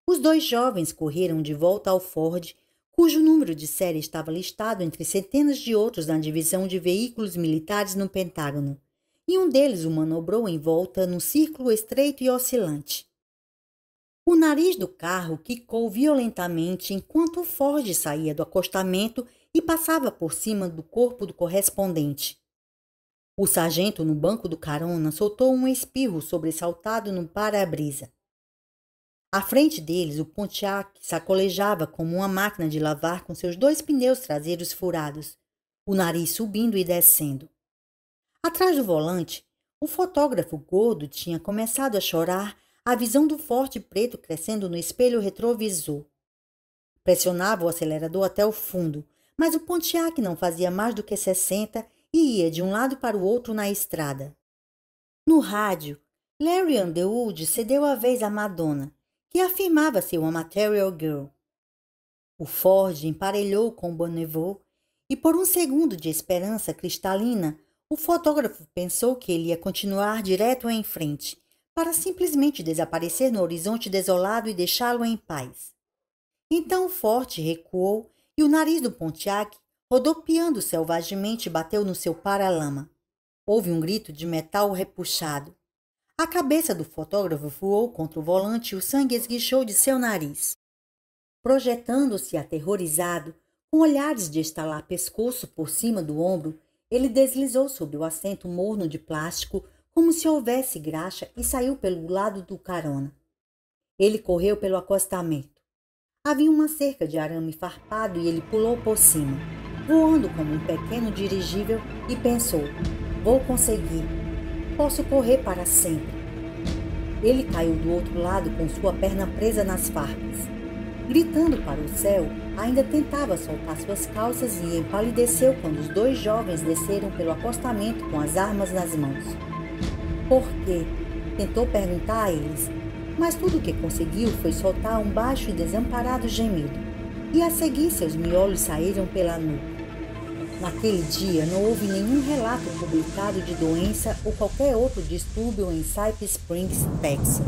Os 2 jovens correram de volta ao Ford, cujo número de série estava listado entre centenas de outros na divisão de veículos militares no Pentágono, e um deles o manobrou em volta num círculo estreito e oscilante. O nariz do carro quicou violentamente enquanto o Ford saía do acostamento e passava por cima do corpo do correspondente. O sargento no banco do carona soltou um espirro sobressaltado no para-brisa. À frente deles, o Pontiac sacolejava como uma máquina de lavar com seus 2 pneus traseiros furados, o nariz subindo e descendo. Atrás do volante, o fotógrafo gordo tinha começado a chorar à visão do Ford preto crescendo no espelho retrovisor. Pressionava o acelerador até o fundo, mas o Pontiac não fazia mais do que 60 e ia de um lado para o outro na estrada. No rádio, Larry Underwood cedeu a vez a Madonna, que afirmava ser uma Material Girl. O Ford emparelhou com Bonneval e por um segundo de esperança cristalina, o fotógrafo pensou que ele ia continuar direto em frente, para simplesmente desaparecer no horizonte desolado e deixá-lo em paz. Então o Ford recuou e o nariz do Pontiac, rodopiando selvagemente, bateu no seu paralama. Houve um grito de metal repuxado. A cabeça do fotógrafo voou contra o volante e o sangue esguichou de seu nariz. Projetando-se aterrorizado, com olhares de estalar pescoço por cima do ombro, ele deslizou sobre o assento morno de plástico como se houvesse graxa e saiu pelo lado do carona. Ele correu pelo acostamento. Havia uma cerca de arame farpado e ele pulou por cima, voando como um pequeno dirigível e pensou: vou conseguir. Posso correr para sempre. Ele caiu do outro lado com sua perna presa nas farpas. Gritando para o céu, ainda tentava soltar suas calças e empalideceu quando os 2 jovens desceram pelo acostamento com as armas nas mãos. Por quê? Tentou perguntar a eles, mas tudo o que conseguiu foi soltar um baixo e desamparado gemido, e a seguir seus miolos saíram pela nuca. Naquele dia não houve nenhum relato publicado de doença ou qualquer outro distúrbio em Cypress Springs, Texas.